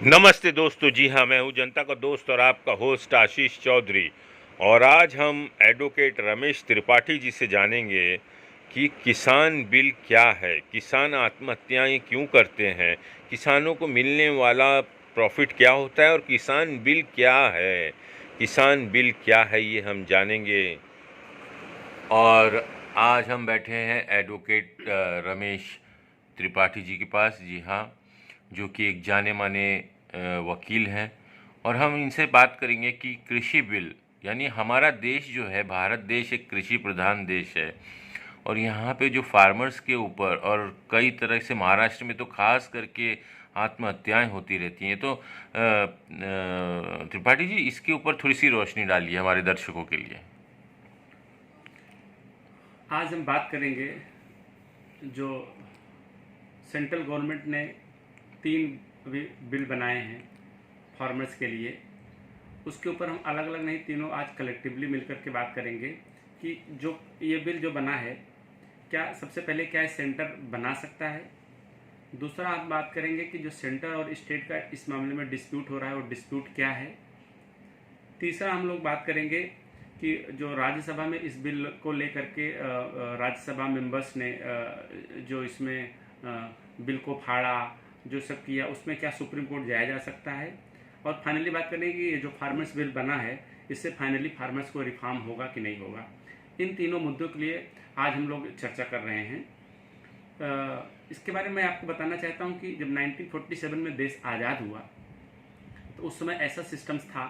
नमस्ते दोस्तों। जी हाँ, मैं हूँ जनता का दोस्त और आपका होस्ट आशीष चौधरी। और आज हम एडवोकेट रमेश त्रिपाठी जी से जानेंगे कि किसान बिल क्या है, किसान आत्महत्याएं क्यों करते हैं, किसानों को मिलने वाला प्रॉफिट क्या होता है और किसान बिल क्या है। किसान बिल क्या है ये हम जानेंगे। और आज हम बैठे हैं एडवोकेट रमेश त्रिपाठी जी के पास। जी हाँ, जो कि एक जाने माने वकील हैं। और हम इनसे बात करेंगे कि कृषि बिल, यानी हमारा देश जो है, भारत देश एक कृषि प्रधान देश है। और यहाँ पे जो फार्मर्स के ऊपर और कई तरह से महाराष्ट्र में तो खास करके आत्महत्याएं होती रहती हैं। तो त्रिपाठी जी, इसके ऊपर थोड़ी सी रोशनी डालिए हमारे दर्शकों के लिए। आज हम बात करेंगे जो सेंट्रल गवर्नमेंट ने 3 बिल बनाए हैं फार्मर्स के लिए, उसके ऊपर हम अलग अलग नहीं, तीनों आज कलेक्टिवली मिलकर के बात करेंगे कि जो ये बिल जो बना है, क्या सबसे पहले क्या सेंटर बना सकता है। दूसरा हम बात करेंगे कि जो सेंटर और स्टेट का इस मामले में डिस्प्यूट हो रहा है वो डिस्प्यूट क्या है। तीसरा हम लोग बात करेंगे कि जो राज्यसभा में इस बिल को लेकर के राज्यसभा मेंबर्स ने जो इसमें बिल को फाड़ा, जो सब किया, उसमें क्या सुप्रीम कोर्ट जाया जा सकता है। और फाइनली बात करेंगे कि ये जो फार्मर्स बिल बना है, इससे फाइनली फार्मर्स को रिफॉर्म होगा कि नहीं होगा। इन तीनों मुद्दों के लिए आज हम लोग चर्चा कर रहे हैं। इसके बारे में आपको बताना चाहता हूँ कि जब 1947 में देश आज़ाद हुआ तो उस समय ऐसा सिस्टम्स था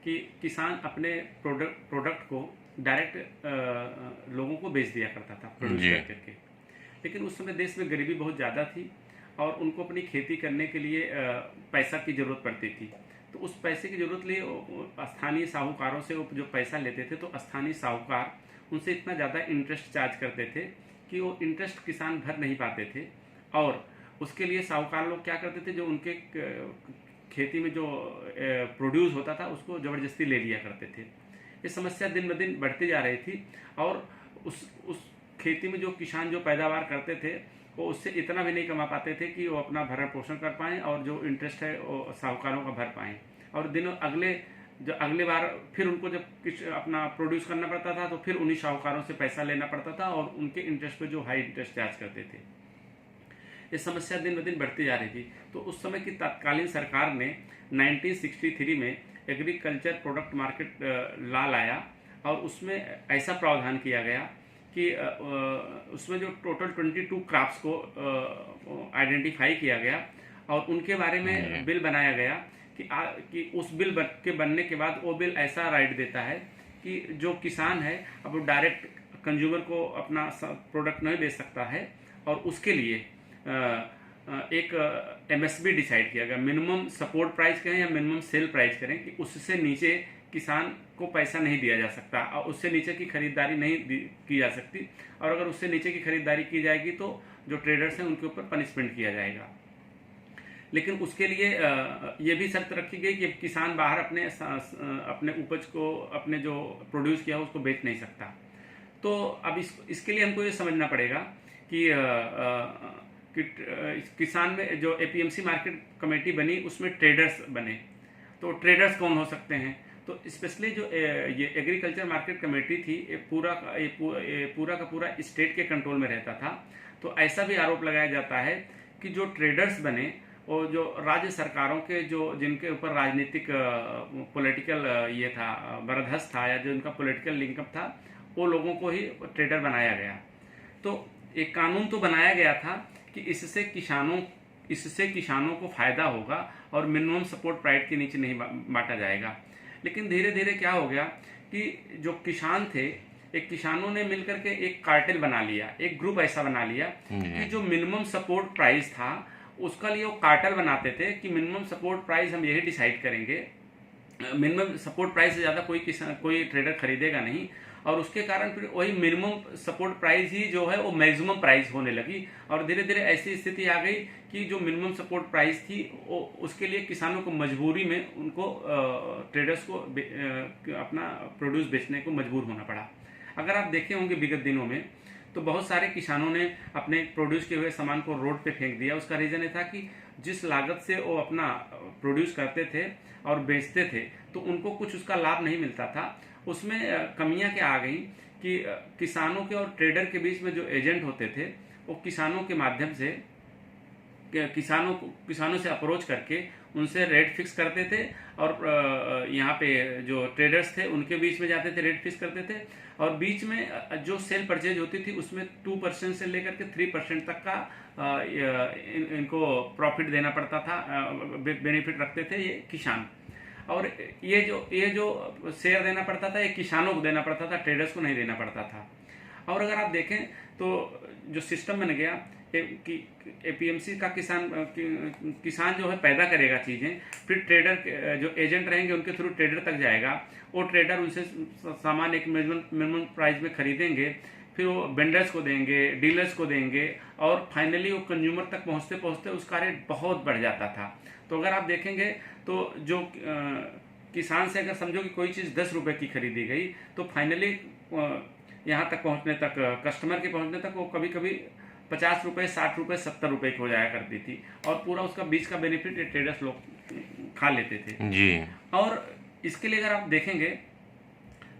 कि किसान अपने प्रोडक्ट को डायरेक्ट लोगों को बेच दिया करता था, प्रोड्यूस जी। कर करके। लेकिन उस समय देश में गरीबी बहुत ज़्यादा थी और उनको अपनी खेती करने के लिए पैसा की ज़रूरत पड़ती थी। तो उस पैसे की ज़रूरत लिए स्थानीय साहूकारों से वो जो पैसा लेते थे, तो स्थानीय साहूकार उनसे इतना ज़्यादा इंटरेस्ट चार्ज करते थे कि वो इंटरेस्ट किसान भर नहीं पाते थे। और उसके लिए साहूकार लोग क्या करते थे, जो उनके खेती में जो प्रोड्यूस होता था उसको ज़बरदस्ती ले लिया करते थे। ये समस्या दिन ब दिन बढ़ती जा रही थी और उस खेती में जो किसान जो पैदावार करते थे वो उससे इतना भी नहीं कमा पाते थे कि वो अपना भरण पोषण कर पाएँ और जो इंटरेस्ट है वो साहूकारों का भर पाएँ। और दिनों अगले बार फिर उनको जब कुछ अपना प्रोड्यूस करना पड़ता था तो फिर उन्हीं साहूकारों से पैसा लेना पड़ता था और उनके इंटरेस्ट पे जो हाई इंटरेस्ट चार्ज करते थे। ये समस्या दिन ब दिन बढ़ती जा रही थी। तो उस समय की तत्कालीन सरकार ने 1963 में एग्रीकल्चर प्रोडक्ट मार्केट लॉ लाया और उसमें ऐसा प्रावधान किया गया कि उसमें जो टोटल 22 क्रॉप्स को आइडेंटिफाई किया गया और उनके बारे में बिल बनाया गया कि उस बिल के बनने के बाद वो बिल ऐसा राइट देता है कि जो किसान है अब वो डायरेक्ट कंज्यूमर को अपना प्रोडक्ट नहीं बेच सकता है। और उसके लिए एक एमएसपी डिसाइड किया गया, मिनिमम सपोर्ट प्राइस करें या मिनिमम सेल प्राइस करें, कि उससे नीचे किसान को पैसा नहीं दिया जा सकता और उससे नीचे की खरीदारी नहीं की जा सकती। और अगर उससे नीचे की खरीदारी की जाएगी तो जो ट्रेडर्स हैं उनके ऊपर पनिशमेंट किया जाएगा। लेकिन उसके लिए ये भी शर्त रखी गई कि किसान बाहर अपने उपज को, अपने जो प्रोड्यूस किया उसको बेच नहीं सकता। तो अब इसके लिए हमको ये समझना पड़ेगा कि किसान में जो एपीएमसी मार्केट कमेटी बनी उसमें ट्रेडर्स बने। तो ट्रेडर्स कौन हो सकते हैं, तो स्पेशली जो ये एग्रीकल्चर मार्केट कमेटी थी, ये पूरा का पूरा स्टेट के कंट्रोल में रहता था। तो ऐसा भी आरोप लगाया जाता है कि जो ट्रेडर्स बने और जो राज्य सरकारों के जो जिनके ऊपर राजनीतिक पॉलिटिकल ये था, बरदस्त था, या जो इनका पॉलिटिकल लिंकअप था, वो लोगों को ही ट्रेडर बनाया गया। तो एक कानून तो बनाया गया था कि इससे किसानों को फायदा होगा और मिनिमम सपोर्ट प्राइस के नीचे नहीं बांटा जाएगा। लेकिन धीरे धीरे क्या हो गया कि जो किसान थे, एक किसानों ने मिलकर के एक कार्टेल बना लिया, एक ग्रुप ऐसा बना लिया कि जो मिनिमम सपोर्ट प्राइस था उसका लिए वो कार्टेल बनाते थे कि मिनिमम सपोर्ट प्राइस हम यही डिसाइड करेंगे, मिनिमम सपोर्ट प्राइस से ज़्यादा कोई ट्रेडर खरीदेगा नहीं। और उसके कारण फिर वही मिनिमम सपोर्ट प्राइस ही जो है वो मैक्सिमम प्राइस होने लगी। और धीरे धीरे ऐसी स्थिति आ गई कि जो मिनिमम सपोर्ट प्राइस थी वो उसके लिए किसानों को मजबूरी में उनको ट्रेडर्स को अपना प्रोड्यूस बेचने को मजबूर होना पड़ा। अगर आप देखे होंगे विगत दिनों में तो बहुत सारे किसानों ने अपने प्रोड्यूस किए हुए सामान को रोड पे फेंक दिया। उसका रीज़न ये था कि जिस लागत से वो अपना प्रोड्यूस करते थे और बेचते थे, तो उनको कुछ उसका लाभ नहीं मिलता था। उसमें कमियां क्या आ गई कि किसानों के और ट्रेडर के बीच में जो एजेंट होते थे, वो किसानों के माध्यम से किसानों से अप्रोच करके उनसे रेट फिक्स करते थे, और यहाँ पे जो ट्रेडर्स थे उनके बीच में जाते थे, रेट फिक्स करते थे, और बीच में जो सेल परचेज होती थी उसमें 2% से लेकर के 3% तक का इनको प्रॉफिट देना पड़ता था, बेनिफिट रखते थे ये किसान। और ये जो शेयर देना पड़ता था ये किसानों को देना पड़ता था, ट्रेडर्स को नहीं देना पड़ता था। और अगर आप देखें तो जो सिस्टम बन गया कि एपीएमसी का किसान जो है पैदा करेगा चीज़ें, फिर ट्रेडर जो एजेंट रहेंगे उनके थ्रू ट्रेडर तक जाएगा, वो ट्रेडर उनसे सामान एक मिनिमम प्राइस में खरीदेंगे, फिर वो वेंडर्स को देंगे, डीलर्स को देंगे, और फाइनली वो कंज्यूमर तक पहुंचते पहुंचते उसका रेट बहुत बढ़ जाता था। तो अगर आप देखेंगे तो जो किसान से अगर समझो कि कोई चीज़ 10 रुपये की खरीदी गई, तो फाइनली यहाँ तक पहुँचने तक, कस्टमर के पहुँचने तक वो कभी कभी 50 रुपये, 60 रुपये, 70 रुपये की हो जाया करती थी, और पूरा उसका बीच का बेनिफिट ट्रेडर्स लोग खा लेते थे जी। और इसके लिए अगर आप देखेंगे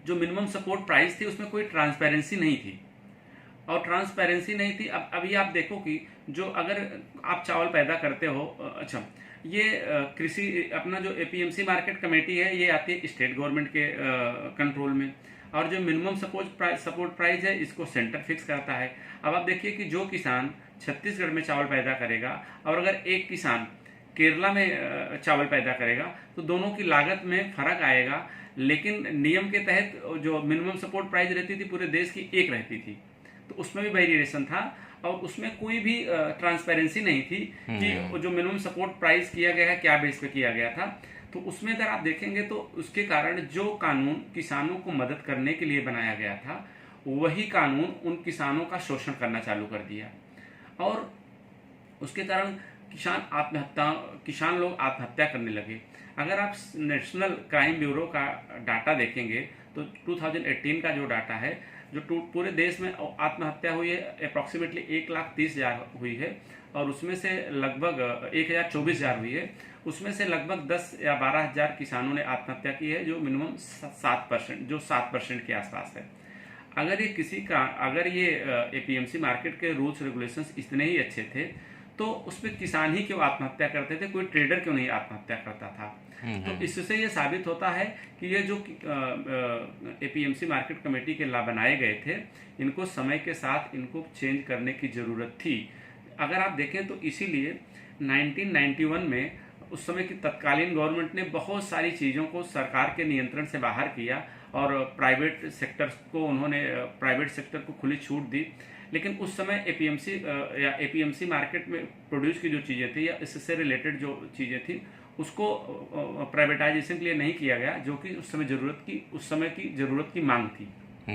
जो मिनिमम सपोर्ट प्राइस थी उसमें कोई ट्रांसपेरेंसी नहीं थी, और ट्रांसपेरेंसी नहीं थी। अब अभी आप देखो कि जो अगर आप चावल पैदा करते हो, अच्छा ये कृषि अपना जो एपीएमसी मार्केट कमेटी है ये आती है स्टेट गवर्नमेंट के कंट्रोल में, और जो मिनिमम सपोर्ट प्राइस है इसको सेंटर फिक्स करता है। अब आप देखिए कि जो किसान छत्तीसगढ़ में चावल पैदा करेगा और अगर एक किसान केरला में चावल पैदा करेगा तो दोनों की लागत में फर्क आएगा, लेकिन नियम के तहत जो मिनिमम सपोर्ट प्राइस रहती थी पूरे देश की एक रहती थी, तो उसमें भी वेरिएशन था, और उसमें कोई भी ट्रांसपेरेंसी नहीं थी कि जो मिनिमम सपोर्ट प्राइस किया गया है क्या बेस पे किया गया था। तो उसमें अगर आप देखेंगे तो उसके कारण जो कानून किसानों को मदद करने के लिए बनाया गया था वही कानून उन किसानों का शोषण करना चालू कर दिया, और उसके कारण किसान लोग आत्महत्या करने लगे। अगर आप नेशनल क्राइम ब्यूरो का डाटा देखेंगे तो 2018 का जो डाटा है, जो पूरे देश में आत्महत्या हुई है अप्रॉक्सीमेटली 1,30,000 हुई है, और उसमें से लगभग 1,24,000 हुई है, उसमें से लगभग 10 या 12,000 किसानों ने आत्महत्या की है, जो मिनिमम 7% के आसपास है। अगर ये एपीएमसी मार्केट के रूल्स रेगुलेशंस इतने ही अच्छे थे तो उसमें किसान ही क्यों आत्महत्या करते थे, कोई ट्रेडर क्यों नहीं आत्महत्या करता था। तो इससे ये साबित होता है कि ये जो एपीएमसी मार्केट कमेटी के ला बनाए गए थे इनको समय के साथ इनको चेंज करने की ज़रूरत थी। अगर आप देखें तो इसीलिए 1991 में उस समय की तत्कालीन गवर्नमेंट ने बहुत सारी चीज़ों को सरकार के नियंत्रण से बाहर किया, और प्राइवेट सेक्टर को खुली छूट दी। लेकिन उस समय एपीएमसी मार्केट में प्रोड्यूस की जो चीज़ें थी या इससे रिलेटेड जो चीज़ें थी उसको प्राइवेटाइजेशन के लिए नहीं किया गया, जो कि उस समय की ज़रूरत की मांग थी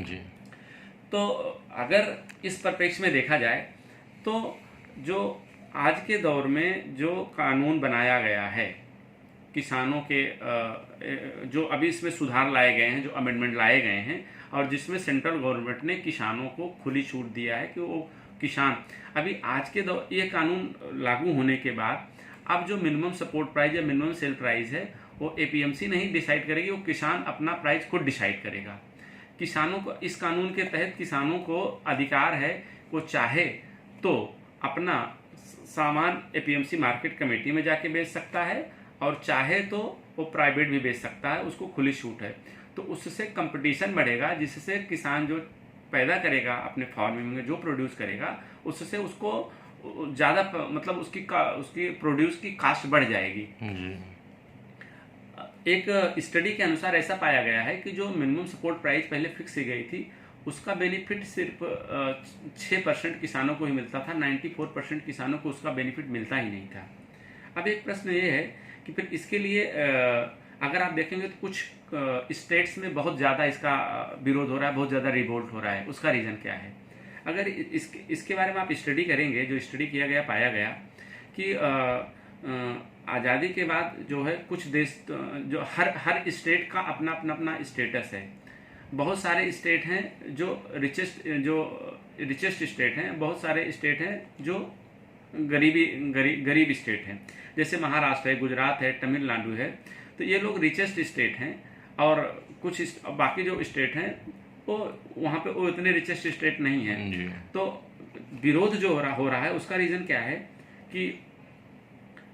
जी। तो अगर इस परिप्रेक्ष्य में देखा जाए तो जो आज के दौर में जो कानून बनाया गया है किसानों के, जो अभी इसमें सुधार लाए गए हैं, जो अमेंडमेंट लाए गए हैं, और जिसमें सेंट्रल गवर्नमेंट ने किसानों को खुली छूट दिया है कि वो किसान अभी आज के दौर ये कानून लागू होने के बाद अब जो मिनिमम सपोर्ट प्राइस या मिनिमम सेल प्राइस है वो एपीएमसी नहीं डिसाइड करेगी, वो किसान अपना प्राइस खुद डिसाइड करेगा। किसानों को इस कानून के तहत किसानों को अधिकार है, वो चाहे तो अपना सामान एपीएमसी मार्केट कमेटी में जाके बेच सकता है, और चाहे तो वो प्राइवेट भी बेच सकता है, उसको खुली छूट है। तो उससे कंपटीशन बढ़ेगा, जिससे किसान जो पैदा करेगा अपने फार्मिंग में जो प्रोड्यूस करेगा उससे उसको ज़्यादा मतलब उसकी प्रोड्यूस की कास्ट बढ़ जाएगी। एक स्टडी के अनुसार ऐसा पाया गया है कि जो मिनिमम सपोर्ट प्राइस पहले फिक्स की गई थी उसका बेनिफिट सिर्फ 6% किसानों को ही मिलता था, 94% किसानों को उसका बेनिफिट मिलता ही नहीं था। अब एक प्रश्न ये है कि फिर इसके लिए अगर आप देखेंगे तो कुछ स्टेट्स में बहुत ज़्यादा इसका विरोध हो रहा है, बहुत ज़्यादा रिवोल्ट हो रहा है। उसका रीज़न क्या है? अगर इसके बारे में आप स्टडी करेंगे, जो स्टडी किया गया पाया गया कि आज़ादी के बाद जो है कुछ देश जो हर स्टेट का अपना स्टेटस है। बहुत सारे स्टेट हैं जो रिचेस्ट स्टेट हैं, बहुत सारे स्टेट हैं जो गरीब स्टेट हैं। जैसे महाराष्ट्र है, गुजरात है, तमिलनाडु है, तो ये लोग रिचेस्ट स्टेट हैं। और कुछ बाकी जो स्टेट हैं वो वहाँ पे वो इतने रिचेस्ट स्टेट नहीं है। तो विरोध जो हो रहा है उसका रीज़न क्या है कि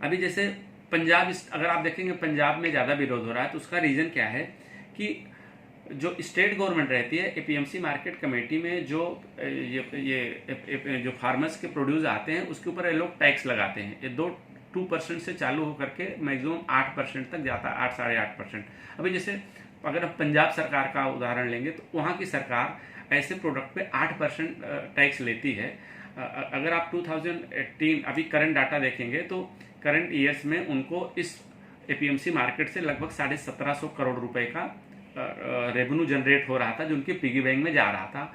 अभी जैसे पंजाब, अगर आप देखेंगे पंजाब में ज़्यादा विरोध हो रहा है, तो उसका रीज़न क्या है कि जो स्टेट गवर्नमेंट रहती है, एपीएमसी मार्केट कमेटी में जो जो फार्मर्स के प्रोड्यूस आते हैं उसके ऊपर ये लोग टैक्स लगाते हैं। ये 2% से चालू होकर के मैक्सिमम 8% तक जाता है, 8 साढ़े 8%। अभी जैसे अगर हम पंजाब सरकार का उदाहरण लेंगे तो वहाँ की सरकार ऐसे प्रोडक्ट पे 8% टैक्स लेती है। अगर आप 2018 अभी करंट डाटा देखेंगे तो करंट ईयर्स में उनको इस एपीएमसी मार्केट से लगभग 1750 करोड़ रुपए का रेवेन्यू जनरेट हो रहा था, जो उनके पिगी बैंक में जा रहा था।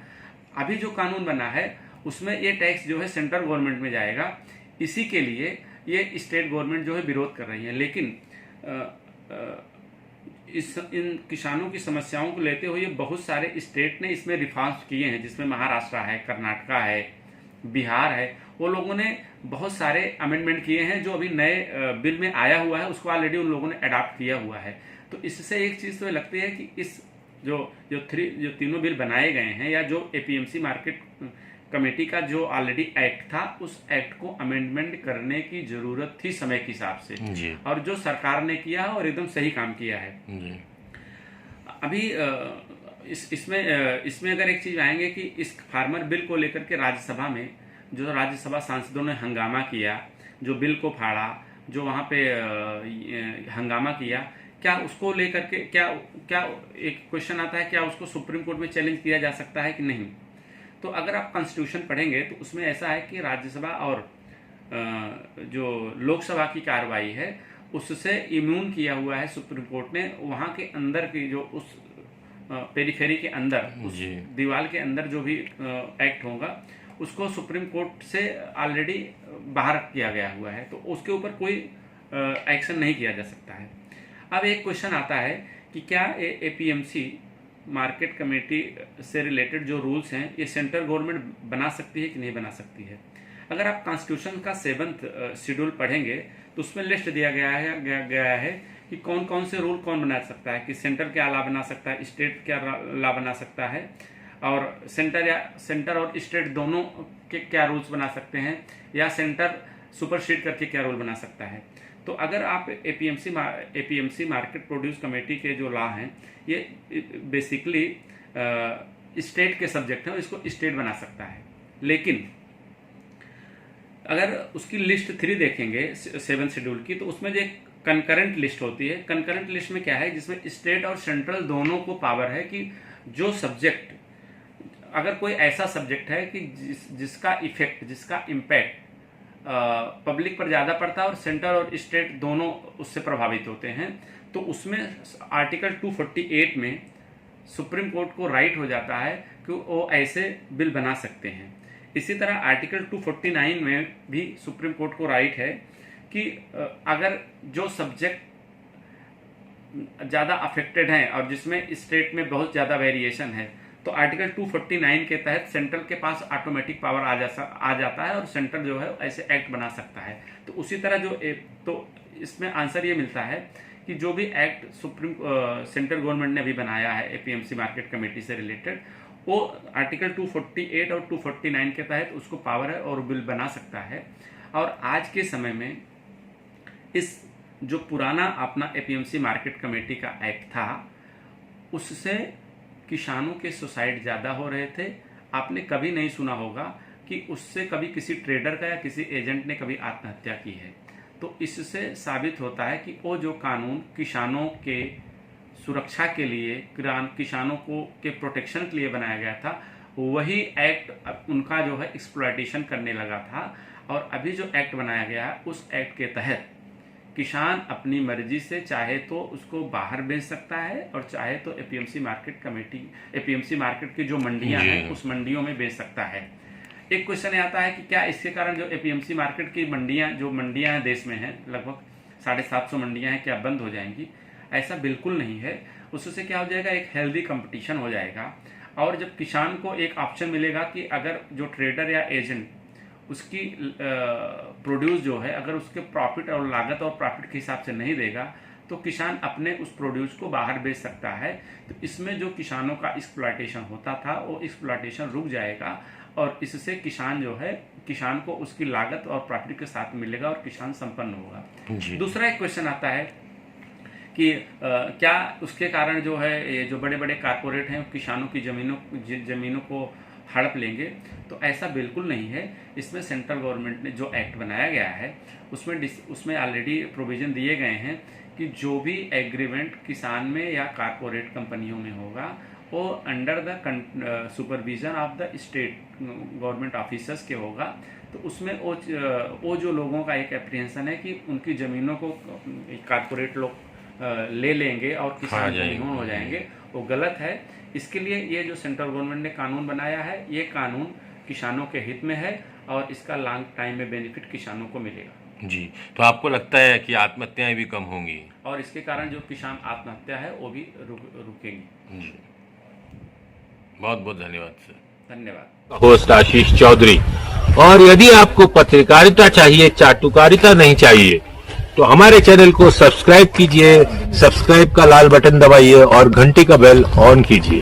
अभी जो कानून बना है उसमें ये टैक्स जो है सेंट्रल गवर्नमेंट में जाएगा। इसी के लिए ये स्टेट गवर्नमेंट जो है विरोध कर रही है। लेकिन इन किसानों की समस्याओं को लेते हुए बहुत सारे स्टेट ने इसमें रिफॉर्म्स किए हैं, जिसमें महाराष्ट्र है, कर्नाटका है, बिहार है। वो लोगों ने बहुत सारे अमेंडमेंट किए हैं जो अभी नए बिल में आया हुआ है, उसको ऑलरेडी उन लोगों ने अडॉप्ट किया हुआ है। तो इससे एक चीज़ तो लगती है कि इस जो तीनों बिल बनाए गए हैं, या जो एपीएमसी मार्केट कमेटी का जो ऑलरेडी एक्ट था, उस एक्ट को अमेंडमेंट करने की जरूरत थी समय के हिसाब से जी। और जो सरकार ने किया है और एकदम सही काम किया है जी। अभी इसमें अगर एक चीज आएंगे कि इस फार्मर बिल को लेकर के राज्यसभा में जो राज्यसभा सांसदों ने हंगामा किया, जो बिल को फाड़ा, जो वहाँ पे हंगामा किया, क्या उसको लेकर के क्या एक क्वेश्चन आता है, क्या उसको सुप्रीम कोर्ट में चैलेंज किया जा सकता है कि नहीं? तो अगर आप कॉन्स्टिट्यूशन पढ़ेंगे तो उसमें ऐसा है कि राज्यसभा और जो लोकसभा की कार्रवाई है उससे इम्यून किया हुआ है सुप्रीम कोर्ट ने। वहाँ के अंदर की जो उस पेरिफेरी के अंदर, उस दीवार के अंदर जो भी एक्ट होगा उसको सुप्रीम कोर्ट से ऑलरेडी बाहर किया गया हुआ है, तो उसके ऊपर कोई एक्शन नहीं किया जा सकता है। अब एक क्वेश्चन आता है कि क्या एपीएमसी मार्केट कमेटी से रिलेटेड जो रूल्स हैं ये सेंट्रल गवर्नमेंट बना सकती है कि नहीं बना सकती है? अगर आप कॉन्स्टिट्यूशन का 7th शेड्यूल पढ़ेंगे तो उसमें लिस्ट दिया गया है कि कौन कौन से रूल कौन बना सकता है, कि सेंटर क्या लॉ बना सकता है, स्टेट क्या लॉ बना सकता है, और सेंटर और स्टेट दोनों के क्या रूल्स बना सकते हैं, या सेंटर सुपरसीड करके क्या रूल बना सकता है। तो अगर आप एपीएमसी मार्केट प्रोड्यूस कमेटी के जो लॉ हैं ये बेसिकली स्टेट के सब्जेक्ट हैं, इसको स्टेट बना सकता है। लेकिन अगर उसकी लिस्ट 3 देखेंगे 7 शेड्यूल की, तो उसमें जो एक कंकरेंट लिस्ट होती है, कंकरेंट लिस्ट में क्या है, जिसमें स्टेट और सेंट्रल दोनों को पावर है कि जो सब्जेक्ट, अगर कोई ऐसा सब्जेक्ट है कि जिसका इफेक्ट, जिसका इम्पैक्ट पब्लिक पर ज़्यादा पड़ता है और सेंटर और स्टेट दोनों उससे प्रभावित होते हैं, तो उसमें आर्टिकल 248 में सुप्रीम कोर्ट को राइट हो जाता है कि वो ऐसे बिल बना सकते हैं। इसी तरह आर्टिकल 249 में भी सुप्रीम कोर्ट को राइट है कि अगर जो सब्जेक्ट ज़्यादा अफेक्टेड हैं और जिसमें स्टेट में बहुत ज़्यादा वेरिएशन है, तो आर्टिकल 249 के तहत सेंट्रल के पास ऑटोमेटिक पावर आ जाता है और सेंट्रल जो है ऐसे एक्ट बना सकता है। तो उसी तरह तो इसमें आंसर ये मिलता है कि जो भी एक्ट सेंट्रल गवर्नमेंट ने भी बनाया है एपीएमसी मार्केट कमेटी से रिलेटेड, वो आर्टिकल 248 और 249 के तहत उसको पावर है और बिल बना सकता है। और आज के समय में इस जो पुराना अपना एपीएमसी मार्केट कमेटी का एक्ट था, उससे किसानों के सुसाइड ज़्यादा हो रहे थे। आपने कभी नहीं सुना होगा कि उससे कभी किसी ट्रेडर का या किसी एजेंट ने कभी आत्महत्या की है। तो इससे साबित होता है कि वो जो कानून किसानों के सुरक्षा के लिए, किसानों को के प्रोटेक्शन के लिए बनाया गया था, वही एक्ट उनका जो है एक्सप्लॉयटेशन करने लगा था। और अभी जो एक्ट बनाया गया है, उस एक्ट के तहत किसान अपनी मर्जी से चाहे तो उसको बाहर बेच सकता है और चाहे तो एपीएमसी मार्केट की जो मंडियां हैं उस मंडियों में बेच सकता है। एक क्वेश्चन आता है कि क्या इसके कारण जो एपीएमसी मार्केट की मंडियां देश में हैं, लगभग 750 मंडियां हैं, क्या बंद हो जाएंगी? ऐसा बिल्कुल नहीं है। उससे क्या हो जाएगा, एक हेल्दी कंपटीशन हो जाएगा। और जब किसान को एक ऑप्शन मिलेगा कि अगर जो ट्रेडर या एजेंट उसकी प्रोड्यूस जो है अगर उसके प्रॉफिट और लागत और प्रॉफिट के हिसाब से नहीं देगा तो किसान अपने उस प्रोड्यूस को बाहर बेच सकता है। तो इसमें जो किसानों का एक्सप्लॉयटेशन होता था वो एक्सप्लॉयटेशन रुक जाएगा और इससे किसान जो है किसान को उसकी लागत और प्रॉफिट के साथ मिलेगा और किसान संपन्न होगा। दूसरा एक क्वेश्चन आता है कि क्या उसके कारण जो है ये जो बड़े बड़े कारपोरेट हैं किसानों की ज़मीनों को हड़प लेंगे? तो ऐसा बिल्कुल नहीं है। इसमें सेंट्रल गवर्नमेंट ने जो एक्ट बनाया गया है उसमें ऑलरेडी प्रोविज़न दिए गए हैं कि जो भी एग्रीमेंट किसान में या कारपोरेट कंपनियों में होगा वो under the supervision of the state government officers के होगा। तो उसमें वो जो लोगों का एक एप्रीहेंशन है कि उनकी ज़मीनों को कारपोरेट लोग ले लेंगे और किसान बेईमान हो जाएंगे, वो गलत है। इसके लिए ये जो सेंट्रल गवर्नमेंट ने कानून बनाया है ये कानून किसानों के हित में है और इसका लॉन्ग टाइम में बेनिफिट किसानों को मिलेगा। जी, तो आपको लगता है कि आत्महत्याएं भी कम होंगी और इसके कारण जो किसान आत्महत्या है वो भी रुकेंगी। जी, बहुत बहुत धन्यवाद सर। धन्यवाद। होस्ट आशीष चौधरी। और यदि आपको पत्रकारिता चाहिए, चाटुकारिता नहीं चाहिए, तो हमारे चैनल को सब्सक्राइब कीजिए, सब्सक्राइब का लाल बटन दबाइए और घंटी का बेल ऑन कीजिए।